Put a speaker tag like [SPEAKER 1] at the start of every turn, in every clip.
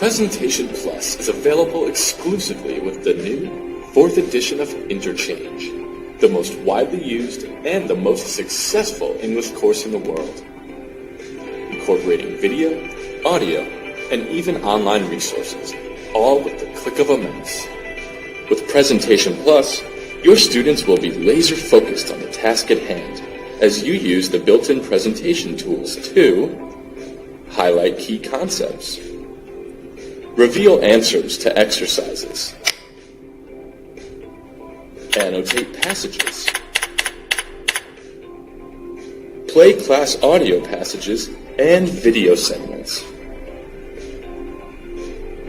[SPEAKER 1] Presentation Plus is available exclusively with the new 4th edition of Interchange, the most widely used and the most successful English course in the world, incorporating video, audio, and even online resources, all with the click of a mouse. With Presentation Plus, your students will be laser-focused on the task at hand as you use the built-in presentation tools to highlight key concepts, reveal answers to exercises, annotate passages, play class audio passages and video segments,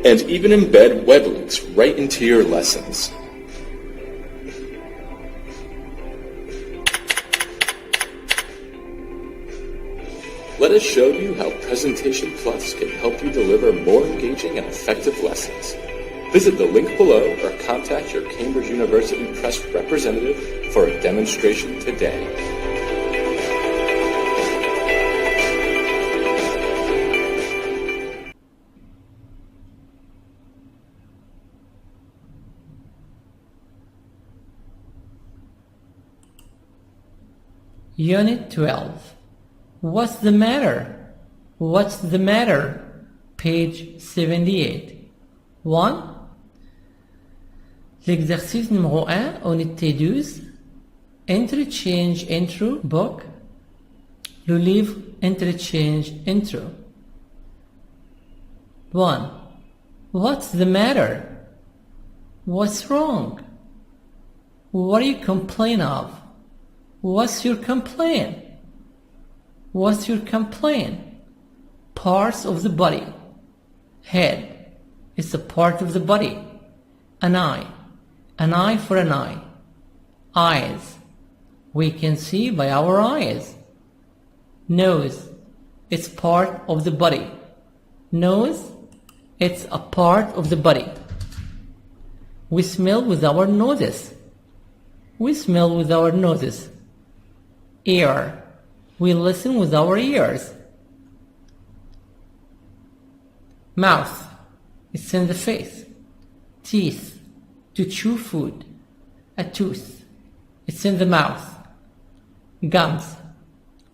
[SPEAKER 1] and even embed web links right into your lessons. Let us show you how Presentation Plus can help you deliver more engaging and effective lessons. Visit the link below or contact your Cambridge University Press representative for a demonstration today.
[SPEAKER 2] Unit 12. What's the matter? What's the matter? Page 78. 1. L'exercice numéro 1, unité 12. Interchange Intro, book. Le livre Interchange Intro. 1. What's the matter? What's wrong? What do you complain of? What's your complaint? What's your complaint? Parts of the body. Head is a part of the body. An eye for an eye. Eyes, we can see by our eyes. Nose, it's part of the body. Nose, it's a part of the body. We smell with our noses. We smell with our noses. Ear, we listen with our ears. Mouth, it's in the face. Teeth, to chew food. A tooth, it's in the mouth. Gums,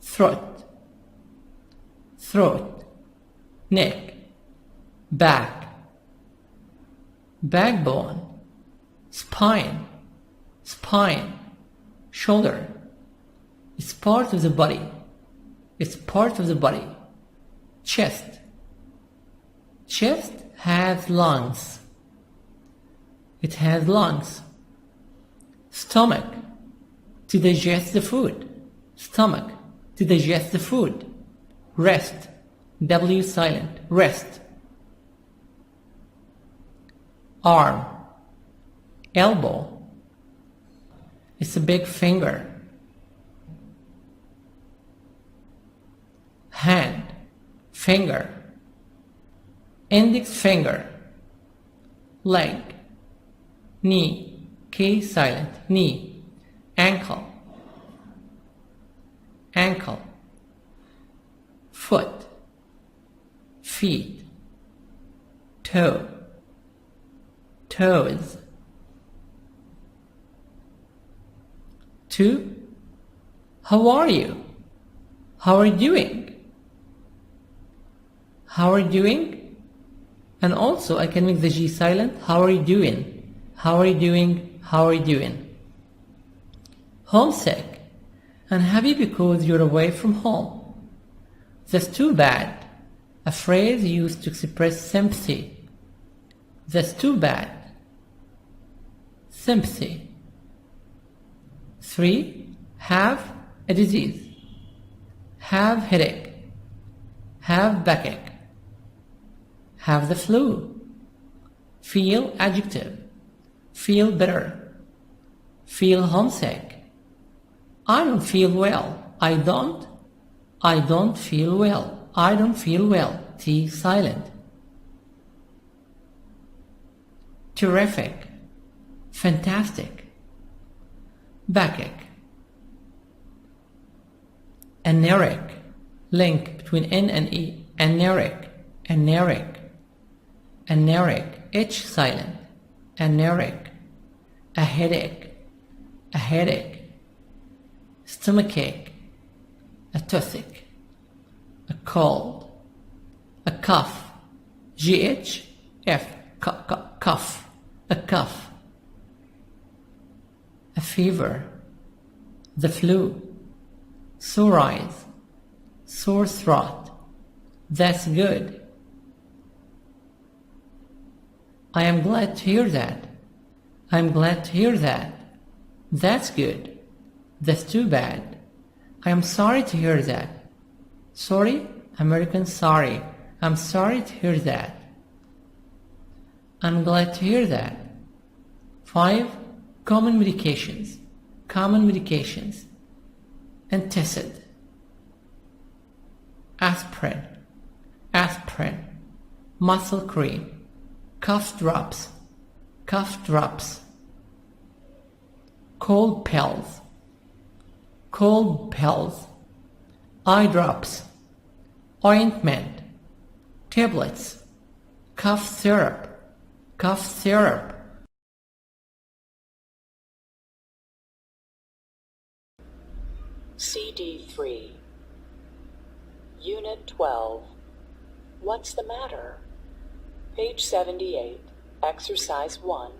[SPEAKER 2] throat. Throat, neck. Back, backbone. Spine, spine. Shoulder, it's part of the body. It's part of the body. Chest. Chest has lungs. It has lungs. Stomach, to digest the food. Stomach, to digest the food. Rest. W silent. Rest. Arm. Elbow. It's a big finger. Hand, finger, index finger, leg, knee, K silent, knee, ankle, ankle, foot, feet, toe, toes. 2. How are you? How are you doing? How are you doing? And also I can make the G silent. How are you doing? How are you doing? How are you doing? Homesick. Unhappy because you're away from home. That's too bad. A phrase used to express sympathy. That's too bad. Sympathy. 3. Have a disease. Have headache. Have backache. Have the flu. Feel adjective. Feel better. Feel homesick. I don't feel well. I don't feel well. I don't feel well. T silent. Terrific. Fantastic. Backache. Aneric. Link between N and E. Aneric. Aneric. Aneric, H silent, aneric, a headache, stomachache, a toothache, a cold, a cough, GHF, cough, a cough, a fever, the flu, sore eyes, sore throat. That's good. I am glad to hear that. I'm glad to hear that. That's good. That's too bad. I am sorry to hear that. Sorry, American sorry. I'm sorry to hear that. I'm glad to hear that. 5. Common medications. Antacid. Aspirin. Muscle cream. Cough drops. Cold pills. Eye drops. Ointment. Tablets. Cough syrup.
[SPEAKER 3] CD3 Unit 12 What's the matter? Page 78, Exercise 1,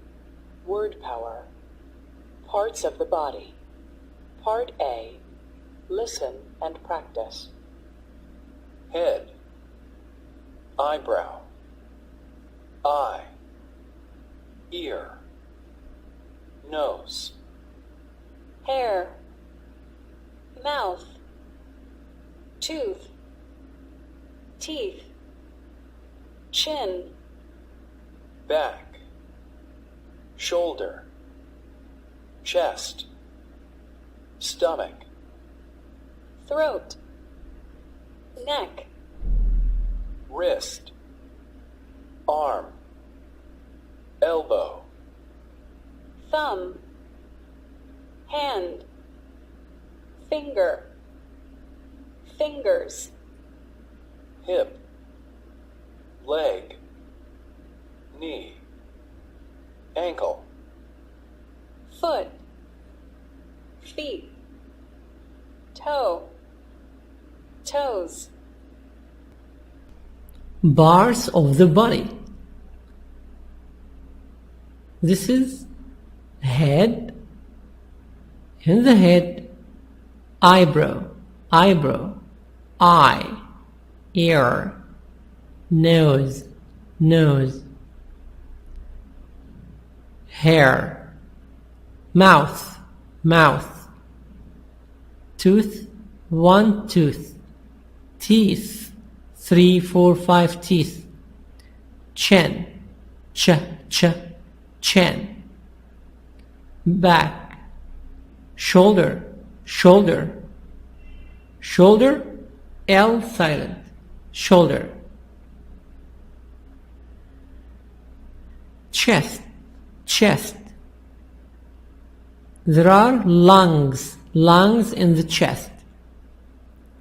[SPEAKER 3] Word Power. Parts of the body. Part A, Listen and practice.
[SPEAKER 4] Head, eyebrow, eye, ear, nose,
[SPEAKER 3] Hair, mouth, tooth, teeth, chin,
[SPEAKER 4] back, shoulder, chest, stomach,
[SPEAKER 3] throat, neck,
[SPEAKER 4] wrist, arm, elbow,
[SPEAKER 3] thumb, hand, finger, fingers,
[SPEAKER 4] hip, leg, knee, ankle,
[SPEAKER 3] foot, feet, toe, toes.
[SPEAKER 2] Parts of the body. This is head. In the head, eyebrow, eye, ear, nose, hair, mouth, tooth, 1 tooth, teeth, 3, 4, 5 teeth, chin, chin, back, shoulder, L silent, shoulder, chest. There are lungs in the chest.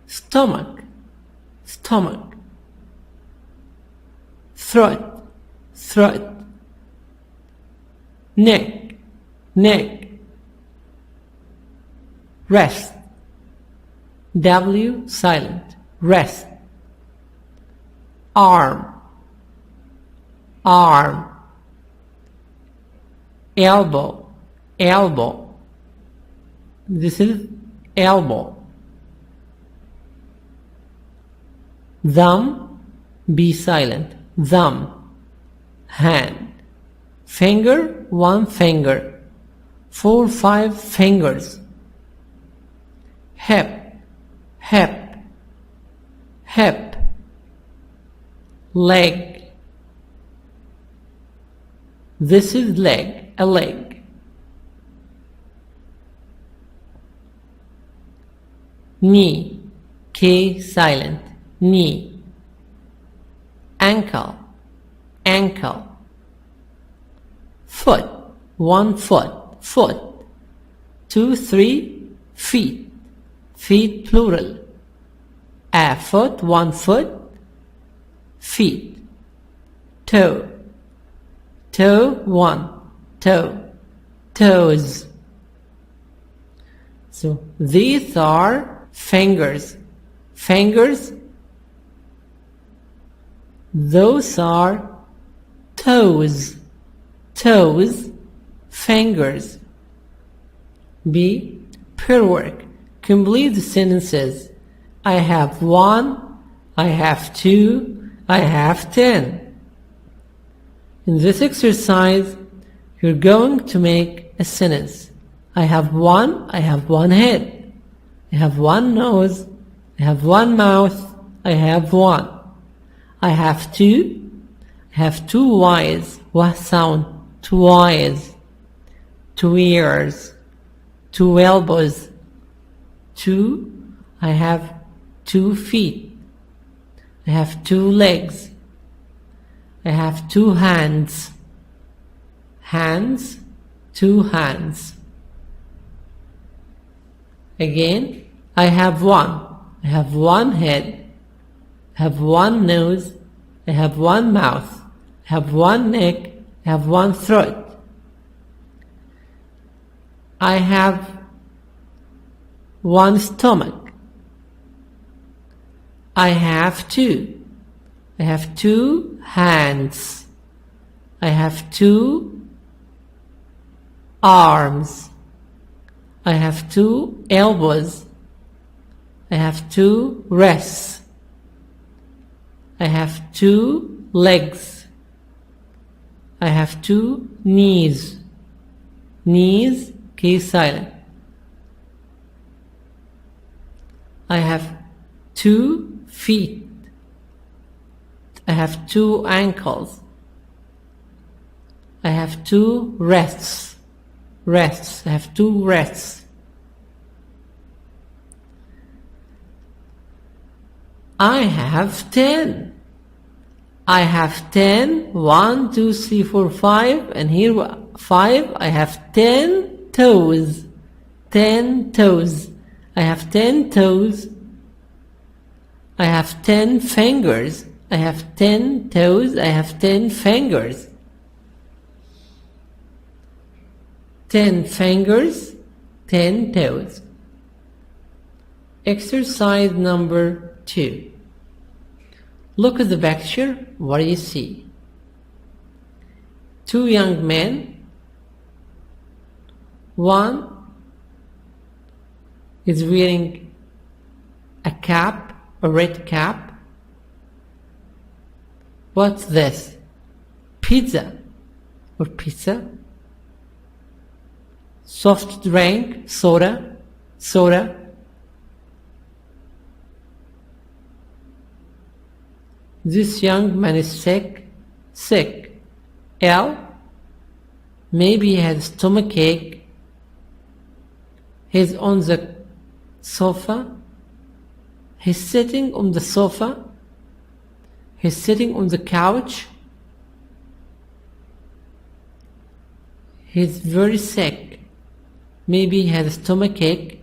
[SPEAKER 2] Stomach, throat, neck, rest, W silent, rest, arm, elbow, this is elbow, thumb, B silent, thumb, hand, finger, 1 finger, 4, 5 fingers, hip, leg, this is leg, a leg, knee, K silent, knee, ankle, foot, 1 foot, 2, 3 feet plural, a foot, 1 foot, feet, toe, Toe, one. Toe. Toes. So these are fingers. Fingers. Those are toes. Toes. Fingers. B. Pair work. Complete the sentences. I have 1. I have 2. I have 10. In this exercise, you're going to make a sentence. I have 1. I have 1 head. I have 1 nose. I have 1 mouth. I have 1. I have 2. I have 2 eyes. What sound? 2 eyes. 2 ears. 2 elbows. 2. I have 2 feet. I have 2 legs. I have 2 hands. Hands. 2 hands. Again, I have 1. I have 1 head. I have 1 nose. I have 1 mouth. I have 1 neck. I have 1 throat. I have 1 stomach. I have 2. I have 2 hands. I have 2 arms. I have 2 elbows. I have 2 wrists. I have 2 legs. I have 2 knees. Knees, case silent. I have 2 feet. I have 2 ankles. I have 2 wrists. Wrists. I have 2 wrists. I have 10. I have 10. 1, 2, 3, 4, 5. And here 5. I have 10 toes. 10 toes. I have 10 toes. I have 10 fingers. I have 10 toes. I have 10 fingers. 10 fingers, 10 toes. Exercise number 2. Look at the picture. What do you see? 2 young men. One is wearing a cap, a red cap. What's this? Pizza or pizza? Soft drink, soda, soda. This young man is sick, sick. L. Maybe he has stomachache. He's on the sofa. He's sitting on the sofa. He's sitting on the couch. He's very sick. Maybe he has a stomachache.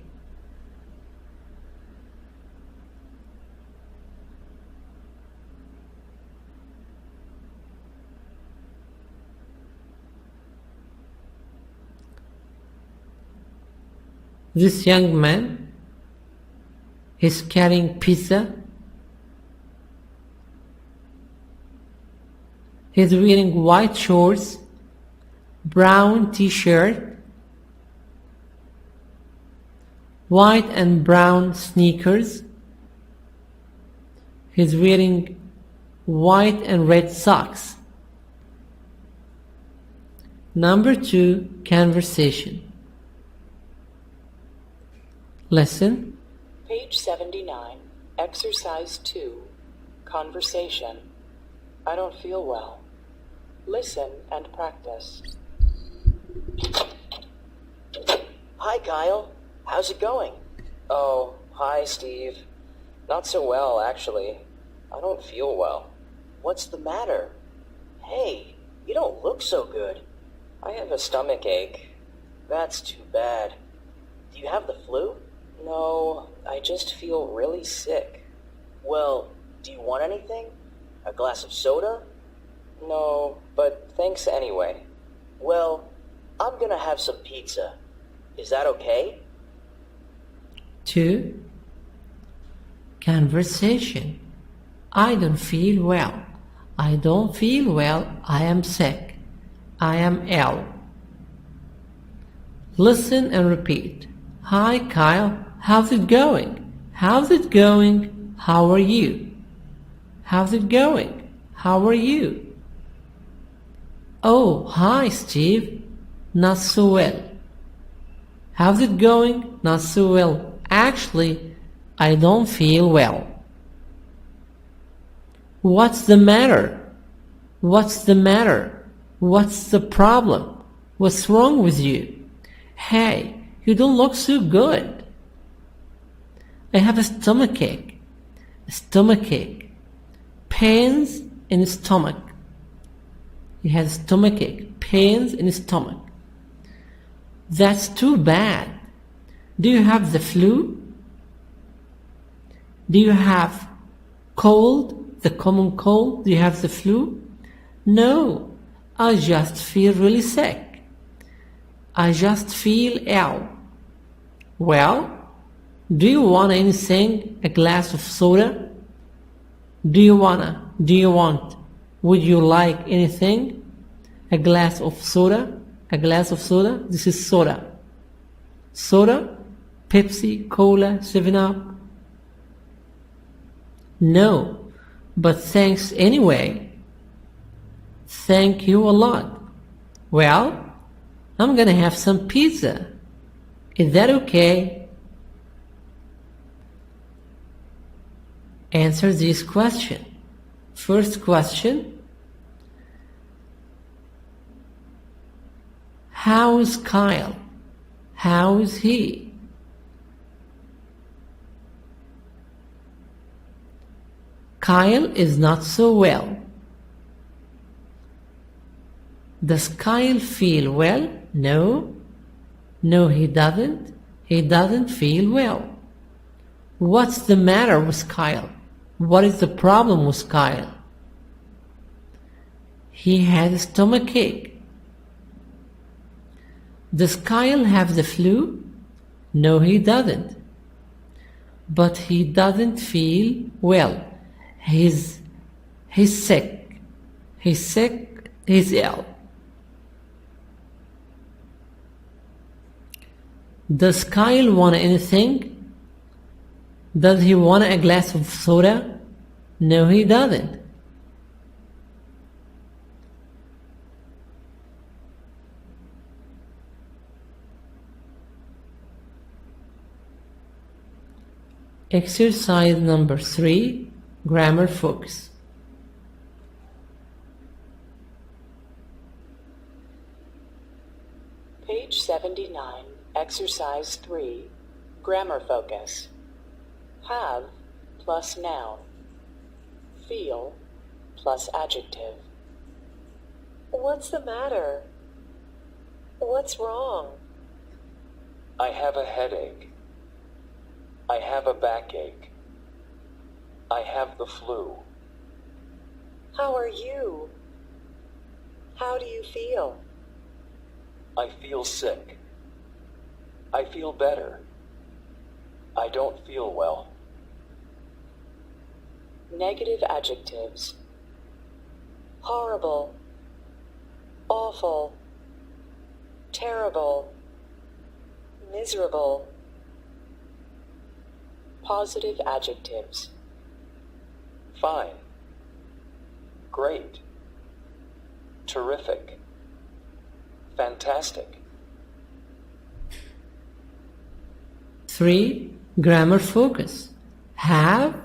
[SPEAKER 2] This young man is carrying pizza. He's wearing white shorts, brown t-shirt, white and brown sneakers. He's wearing white and red socks. Number 2, conversation. Listen.
[SPEAKER 5] Page 79, Exercise 2, Conversation. I don't feel well. Listen and practice.
[SPEAKER 6] Hi, Kyle. How's it going?
[SPEAKER 4] Oh, hi, Steve. Not so well, actually. I don't feel well.
[SPEAKER 6] What's the matter? Hey, you don't look so good.
[SPEAKER 4] I have a stomach ache.
[SPEAKER 6] That's too bad. Do you have the flu?
[SPEAKER 4] No, I just feel really sick.
[SPEAKER 6] Well, do you want anything? A glass of soda?
[SPEAKER 4] No, but thanks anyway.
[SPEAKER 6] Well, I'm gonna have some pizza. Is that okay?
[SPEAKER 2] 2. Conversation. I don't feel well. I don't feel well. I am sick. I am ill. Listen and repeat. Hi Kyle, how's it going? How's it going? How are you? How's it going? How are you? Oh, hi Steve. Not so well. How's it going? Not so well. Actually, I don't feel well. What's the matter? What's the matter? What's the problem? What's wrong with you? Hey, you don't look so good. I have a stomachache. A stomachache. Pains in the stomach. He has stomachache. Pains in the stomach. That's too bad. Do you have the flu? Do you have cold? The common cold? Do you have the flu? No, I just feel really sick. I just feel ill. Well, do you want anything? A glass of soda? Would you like anything? A glass of soda? A glass of soda? This is soda. Soda? Pepsi, Cola, 7-Up? No, but thanks anyway. Thank you a lot. Well, I'm gonna have some pizza. Is that okay? Answer this question. First question. How is Kyle? How is he? Kyle is not so well. Does Kyle feel well? No. No, he doesn't. He doesn't feel well. What's the matter with Kyle? What is the problem with Kyle? He has a stomachache. Does Kyle have the flu? No, he doesn't. But he doesn't feel well. He's sick. He's sick. He's ill. Does Kyle want anything? Does he want a glass of soda? No, he doesn't. Exercise number 3, grammar focus.
[SPEAKER 5] Page 79, Exercise 3, Grammar Focus. Have plus noun. Feel plus adjective.
[SPEAKER 3] What's the matter? What's wrong?
[SPEAKER 7] I have a headache. I have a backache. I have the flu.
[SPEAKER 3] How are you? How do you feel?
[SPEAKER 7] I feel sick. I feel better. I don't feel well.
[SPEAKER 5] Negative adjectives.
[SPEAKER 3] Horrible. Awful. Terrible. Miserable.
[SPEAKER 5] Positive adjectives.
[SPEAKER 7] Fine. Great. Terrific. Fantastic.
[SPEAKER 2] 3. Grammar focus. Have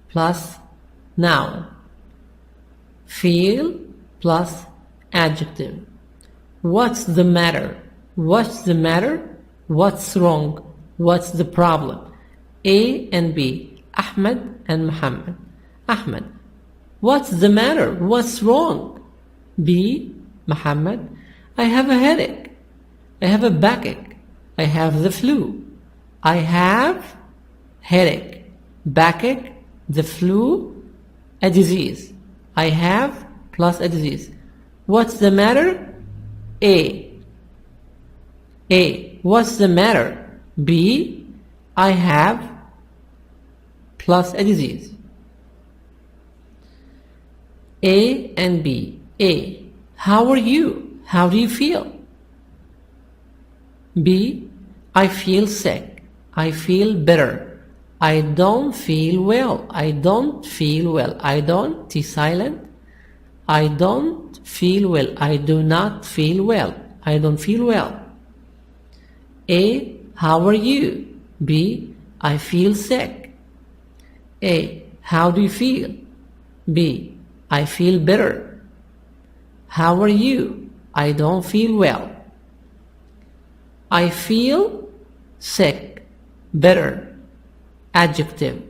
[SPEAKER 2] plus noun. Feel plus adjective. What's the matter? What's the matter? What's wrong? What's the problem? A and B. Ahmed and Muhammad. Ahmed. What's the matter? What's wrong? B. Muhammad. I have a headache. I have a backache. I have the flu. I have headache, backache, the flu, a disease. I have plus a disease. What's the matter? A. What's the matter? B. I have plus a disease. A and B. A. How are you? How do you feel? B. I feel sick. I feel better. I don't feel well. I don't feel well. I don't, T silent. I don't feel well. I do not feel well. I don't feel well. A. How are you? B. I feel sick. A. How do you feel? B. I feel better. How are you? I don't feel well. I feel sick. Better. Adjective.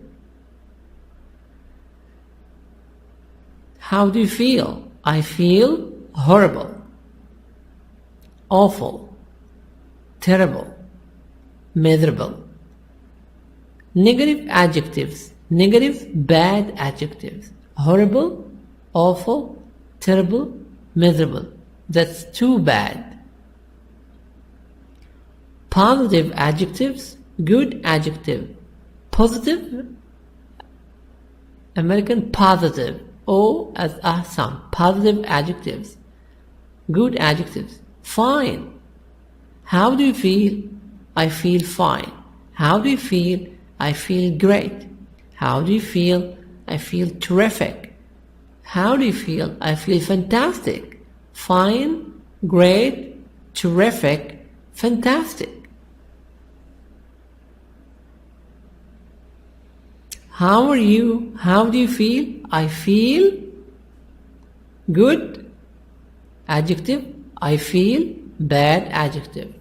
[SPEAKER 2] How do you feel? I feel horrible, awful, terrible, miserable. Negative adjectives. Negative bad adjectives. Horrible, awful, terrible, miserable. That's too bad. Positive adjectives. Good adjective. Positive. American positive. O as Assam. Positive adjectives. Good adjectives. Fine. How do you feel? I feel fine. How do you feel? I feel great. How do you feel? I feel terrific. How do you feel? I feel fantastic. Fine, great, terrific, fantastic. How are you? How do you feel? I feel good. Adjective. I feel bad. Adjective.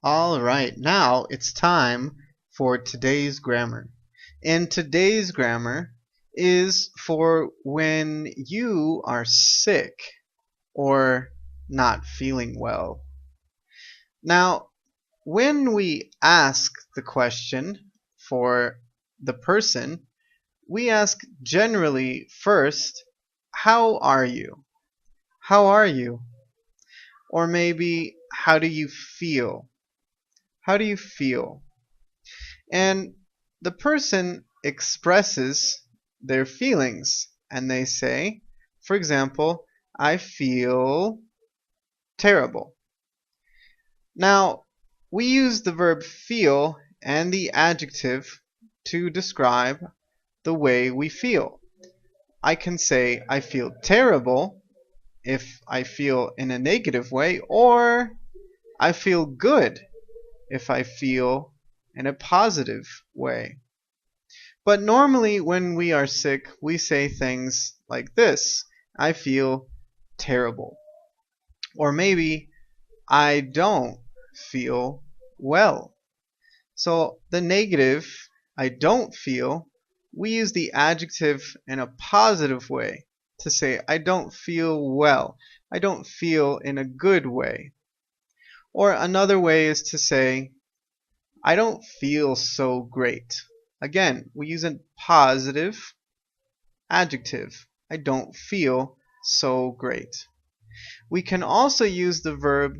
[SPEAKER 8] All right, now it's time for today's grammar. And today's grammar is for when you are sick or not feeling well. Now, when we ask the question for the person, we ask generally first, how are you? How are you? Or maybe, how do you feel? How do you feel? And the person expresses their feelings and they say, for example, I feel terrible. Now, we use the verb feel and the adjective to describe the way we feel. I can say I feel terrible if I feel in a negative way, or I feel good if I feel in a positive way. But normally when we are sick, we say things like this: I feel terrible. Or maybe I don't feel well. So the negative, I don't feel, we use the adjective in a positive way to say I don't feel well. I don't feel in a good way. Or another way is to say I don't feel so great. Again, we use a positive adjective. I don't feel so great. We can also use the verb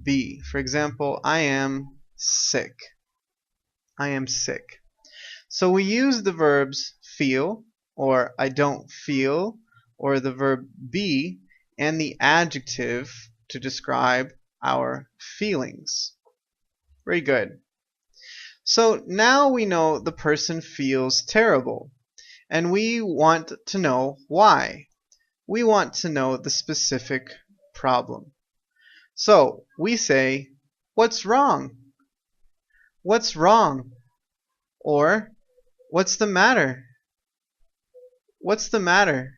[SPEAKER 8] be. For example, I am sick. I am sick. So we use the verbs feel, or I don't feel, or the verb be, and the adjective to describe our feelings. Very good. So now we know the person feels terrible, and we want to know why. We want to know the specific problem. So we say, what's wrong? What's wrong? Or, what's the matter? What's the matter?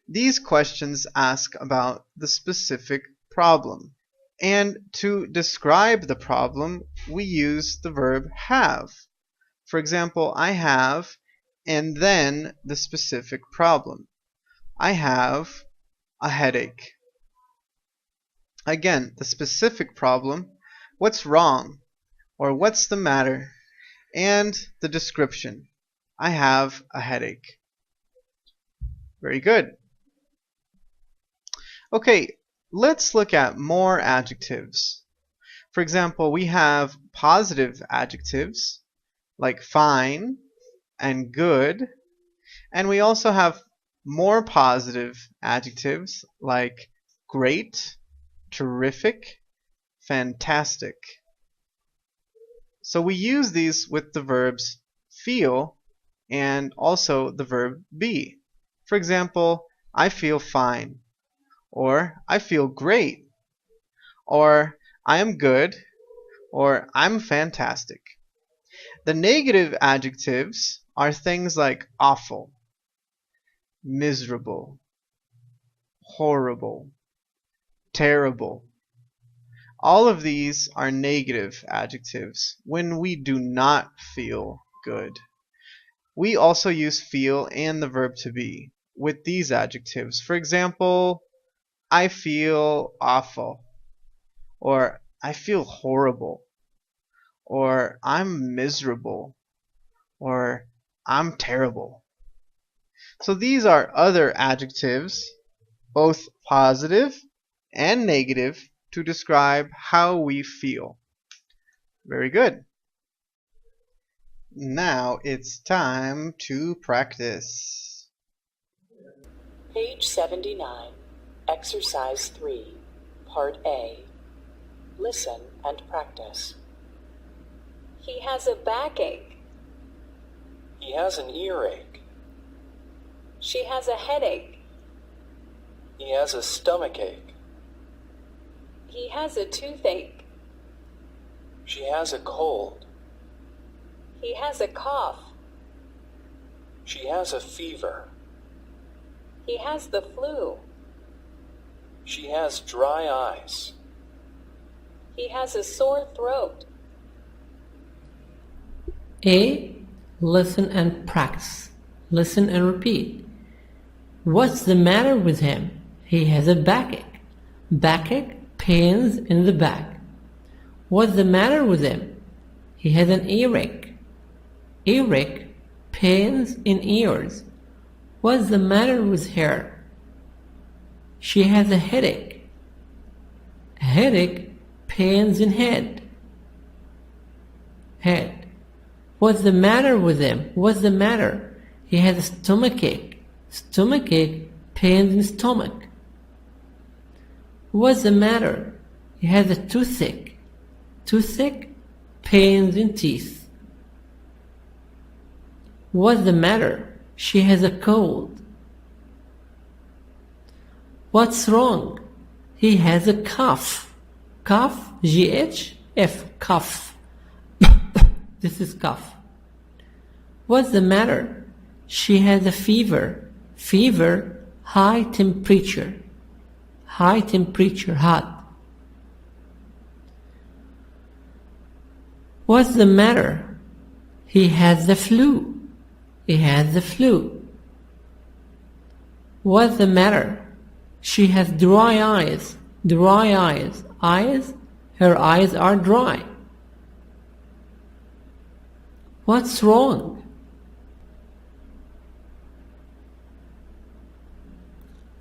[SPEAKER 8] These questions ask about the specific problem. And to describe the problem, we use the verb have. For example, I have, and then the specific problem. I have a headache. Again, the specific problem, what's wrong, or what's the matter, and the description. I have a headache. Very good. Okay, let's look at more adjectives. For example, we have positive adjectives like fine and good, and we also have more positive adjectives like great, terrific, fantastic. So we use these with the verbs feel and also the verb be. For example, I feel fine, or I feel great, or I am good, or I'm fantastic. The negative adjectives are things like awful, miserable, horrible, terrible. All of these are negative adjectives when we do not feel good. We also use feel and the verb to be with these adjectives. For example, I feel awful, or I feel horrible, or I'm miserable, or I'm terrible. So these are other adjectives, both positive and negative, to describe how we feel. Very good. Now it's time to practice.
[SPEAKER 5] Page 79, Exercise 3, Part A. Listen and practice.
[SPEAKER 3] He has a backache.
[SPEAKER 7] He has an earache.
[SPEAKER 3] She has a headache.
[SPEAKER 7] He has a stomachache.
[SPEAKER 3] He has a toothache.
[SPEAKER 7] She has a cold.
[SPEAKER 3] He has a cough.
[SPEAKER 7] She has a fever.
[SPEAKER 3] He has the flu.
[SPEAKER 7] She has dry eyes.
[SPEAKER 3] He has a sore throat.
[SPEAKER 2] A. Listen and practice. Listen and repeat. What's the matter with him? He has a backache. Backache, pains in the back. What's the matter with him? He has an earache. Earache, pains in ears. What's the matter with her? She has a headache. Headache, pains in head. Head. What's the matter with him? What's the matter? He has a stomachache. Stomachache, pains in stomach. What's the matter? He has a toothache. Toothache, pains in teeth. What's the matter? She has a cold. What's wrong? He has a cough. Cough, G-H-F, cough. This is cough. What's the matter? She has a fever. Fever, high temperature. High temperature, hot. What's the matter? He has the flu. He has the flu. What's the matter? She has dry eyes. Dry eyes. Eyes? Her eyes are dry. What's wrong?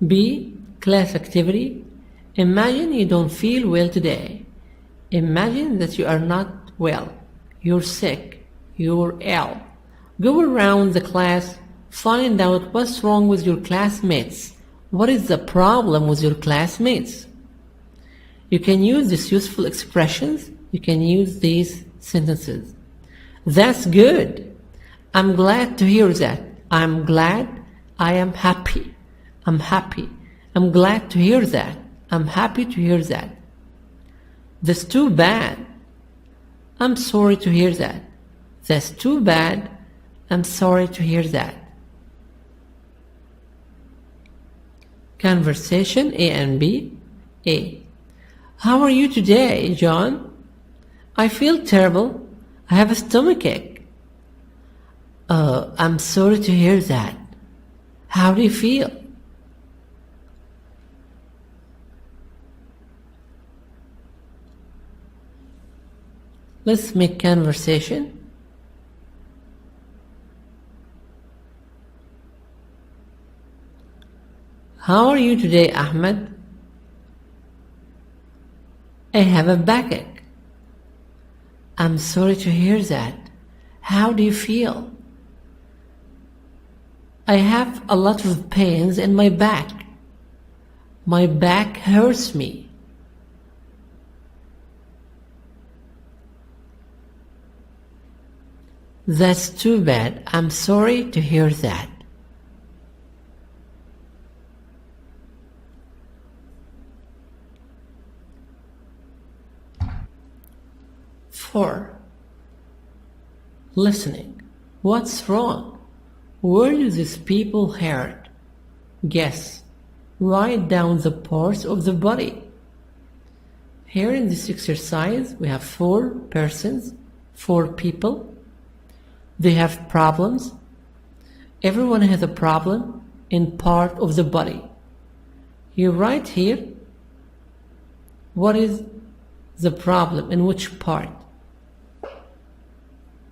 [SPEAKER 2] B. Class activity. Imagine you don't feel well today. Imagine that you are not well. You're sick. You're ill. Go around the class, find out what's wrong with your classmates. What is the problem with your classmates? You can use these useful expressions. You can use these sentences. That's good. I'm glad to hear that. I'm glad. I am happy. I'm happy. I'm glad to hear that. I'm happy to hear that. That's too bad. I'm sorry to hear that. That's too bad. I'm sorry to hear that. Conversation A and B. A. How are you today, John? I feel terrible. I have a stomachache. I'm sorry to hear that. How do you feel? Let's make conversation. How are you today, Ahmed? I have a backache. I'm sorry to hear that. How do you feel? I have a lot of pains in my back. My back hurts me. That's too bad. I'm sorry to hear that. Four. Listening. What's wrong? Where do these people hurt? Guess. Write down the parts of the body. Here in this exercise, we have 4 persons, 4 people. They have problems. Everyone has a problem in part of the body. You write here, what is the problem in which part?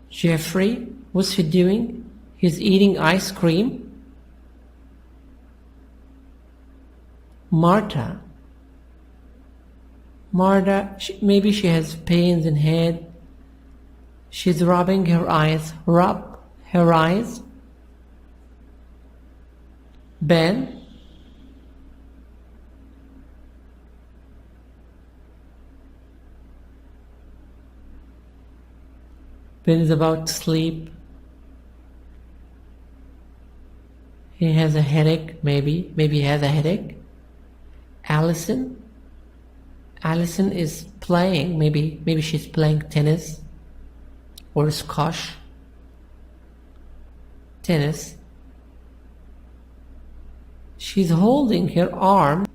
[SPEAKER 2] Jeffrey, what's he doing? He's eating ice cream. Marta, maybe she has pains in head. She's rubbing her eyes. Rub her eyes. Ben, Ben is about to sleep. He has a headache, maybe he has a headache. Allison is playing, maybe she's playing tennis or squash. Tennis. She's holding her arm.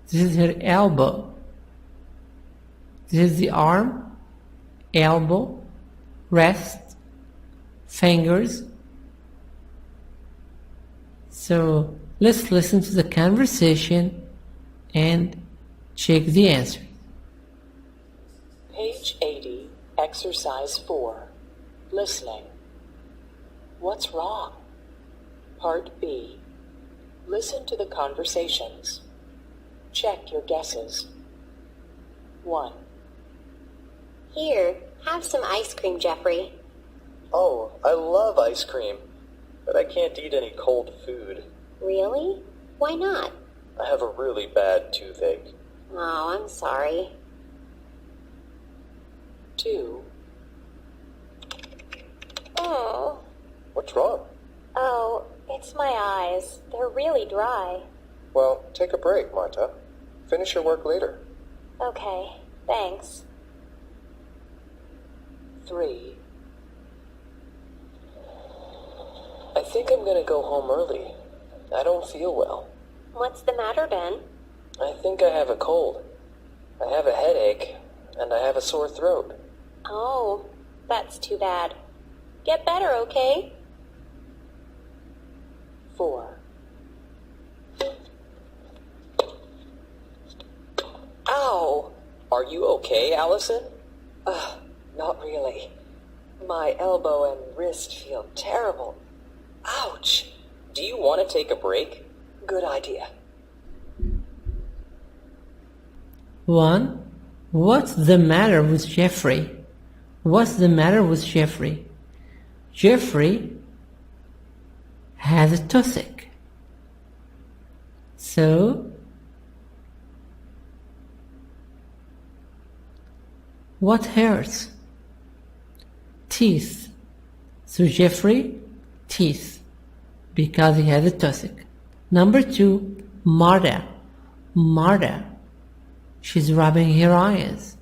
[SPEAKER 2] This is her elbow. This is the arm, elbow, wrist, fingers. So let's listen to the conversation and check the answer.
[SPEAKER 5] Page 80, Exercise 4. Listening. What's wrong? Part B. Listen to the conversations. Check your guesses. 1.
[SPEAKER 9] Here, have some ice cream, Jeffrey.
[SPEAKER 6] Oh, I love ice cream, but I can't eat any cold food.
[SPEAKER 9] Really? Why not?
[SPEAKER 6] I have a really bad toothache.
[SPEAKER 9] Oh, I'm sorry.
[SPEAKER 5] 2.
[SPEAKER 9] Oh.
[SPEAKER 6] What's wrong?
[SPEAKER 9] Oh, it's my eyes. They're really dry.
[SPEAKER 6] Well, take a break, Marta. Finish your work later.
[SPEAKER 9] Okay, thanks.
[SPEAKER 5] 3. I think I'm gonna go home early. I don't feel well.
[SPEAKER 9] What's the matter, Ben?
[SPEAKER 5] I think I have a cold. I have a headache, and I have a sore throat.
[SPEAKER 9] Oh, that's too bad. Get better, okay?
[SPEAKER 5] 4. Ow! Are you okay, Allison? Not really. My elbow and wrist feel terrible. Ouch! Do you want to take a break? Good idea.
[SPEAKER 2] 1. What's the matter with Jeffrey? What's the matter with Jeffrey? Jeffrey has a toothache. So, what hurts? Teeth. So Jeffrey, teeth, because he has a toothache. Number 2, Marta. She's rubbing her eyes.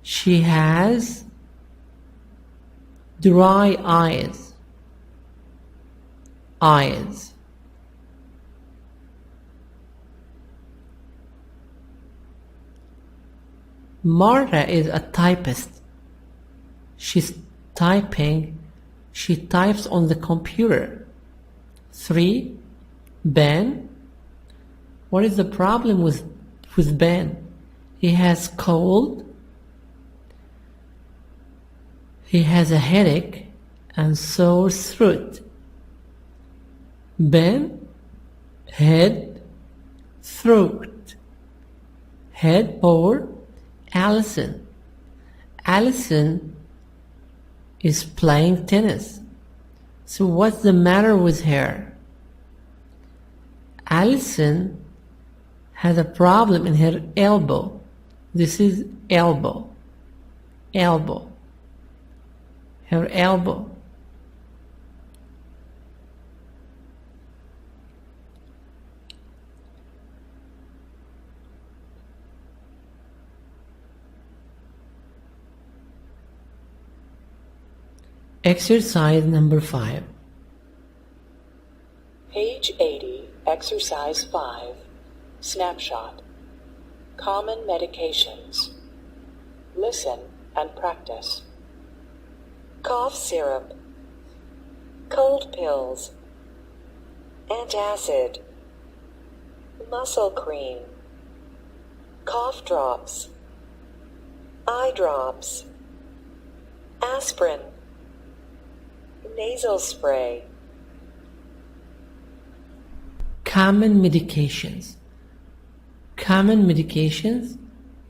[SPEAKER 2] She has dry eyes. Marta is a typist. She's typing. She types on the computer. 3. Ben. What is the problem with Ben? He has cold. He has a headache and sore throat. Ben, head, throat. Head for Allison. Allison is playing tennis. So what's the matter with her? Allison has a problem in her elbow. This is elbow. Elbow. Her elbow. Exercise number 5.
[SPEAKER 10] Page 80, Exercise 5, Snapshot. Common medications. Listen and practice.
[SPEAKER 5] Cough syrup. Cold pills. Antacid. Muscle cream. Cough drops. Eye drops. Aspirin. Nasal spray.
[SPEAKER 2] Common medications. Common medications.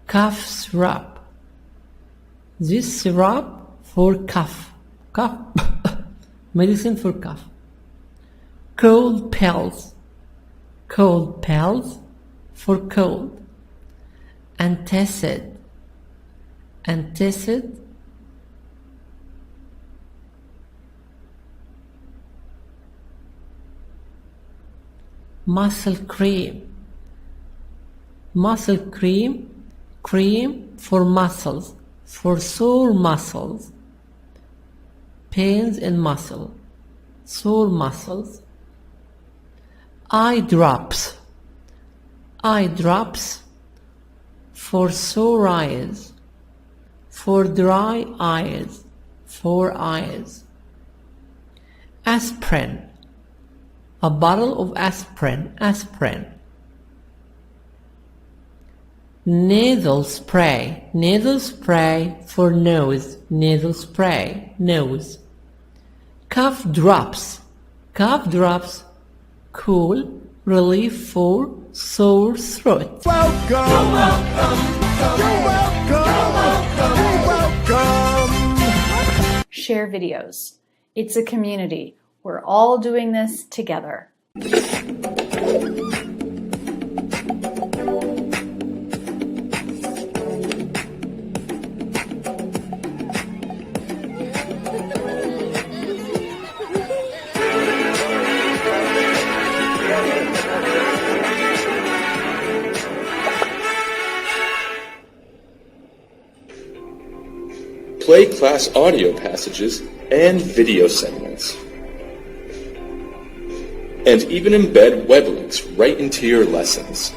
[SPEAKER 2] Cough syrup. This syrup for cough. Cough. Medicine for cough. Cold pills. Cold pills for cold. Antacid. Antacid. Muscle cream. Muscle cream. Cream for muscles. For sore muscles. Pains in muscle. Sore muscles. Eye drops. Eye drops for sore eyes. For dry eyes. For eyes. Aspirin. A bottle of aspirin. Aspirin. Nasal spray. Nasal spray for nose. Nasal spray. Nose. Cough drops. Cough drops. Cool relief for sore throat.
[SPEAKER 11] Share videos. It's a community. We're all doing this together.
[SPEAKER 1] Play class audio passages and video segments. And even embed web links right into your lessons.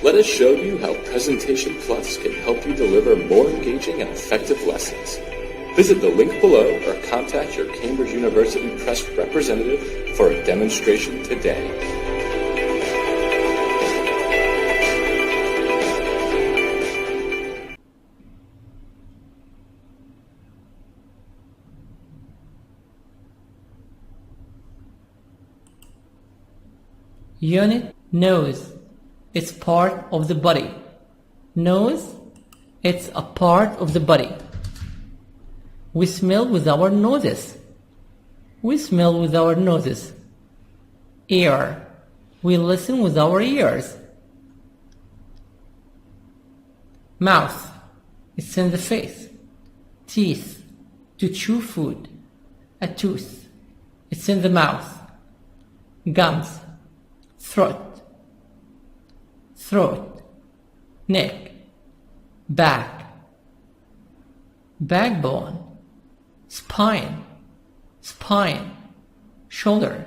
[SPEAKER 1] Let us show you how Presentation Plus can help you deliver more engaging and effective lessons. Visit the link below or contact your Cambridge University Press representative for a demonstration today.
[SPEAKER 2] Unit nose. It's part of the body. Nose. It's a part of the body. We smell with our noses. We smell with our noses. Ear. We listen with our ears. Mouth. It's in the face. Teeth. To chew food. A tooth. It's in the mouth. Gums. Throat. Throat. Neck. Back. Backbone. Spine. Spine. Shoulder.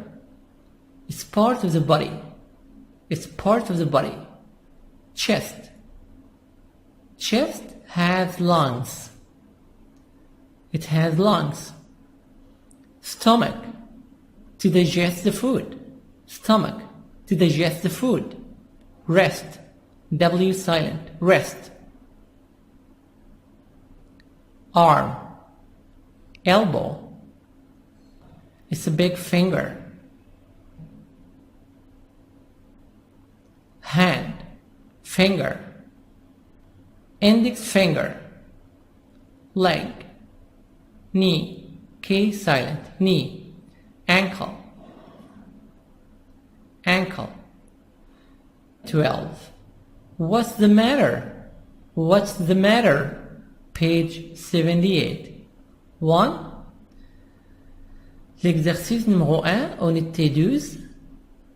[SPEAKER 2] It's part of the body. It's part of the body. Chest. Chest has lungs. It has lungs. Stomach. To digest the food. Stomach. To digest the food. Rest. W silent. Rest. Arm. Elbow. It's a big finger. Hand. Finger. Index finger. Leg. Knee. K silent. Knee. Ankle. Ankle. 12. What's the matter? What's the matter? Page 78. 1. L'exercice numéro 1, unité 12.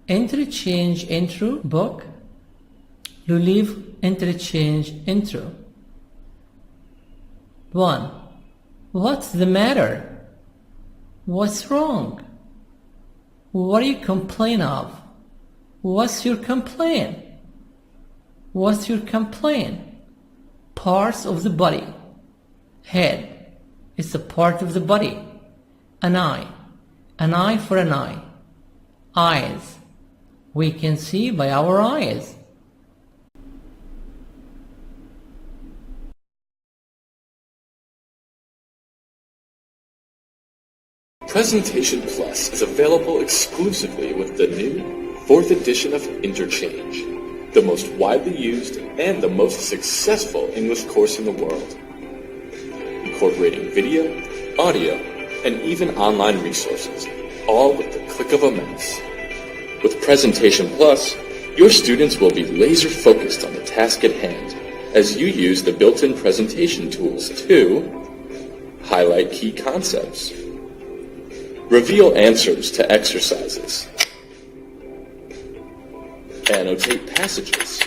[SPEAKER 2] Interchange Intro, book. Le livre Interchange Intro. 1. What's the matter? What's wrong? What do you complain of? What's your complaint? What's your complaint? Parts of the body. Head. It's a part of the body. An eye. An eye for an eye. Eyes. We can see by our eyes.
[SPEAKER 1] Presentation Plus is available exclusively with the new 4th edition of Interchange, the most widely used and the most successful English course in the world, incorporating video, audio, and even online resources, all with the click of a mouse. With Presentation Plus, your students will be laser focused on the task at hand as you use the built-in presentation tools to highlight key concepts, reveal answers to exercises, annotate passages,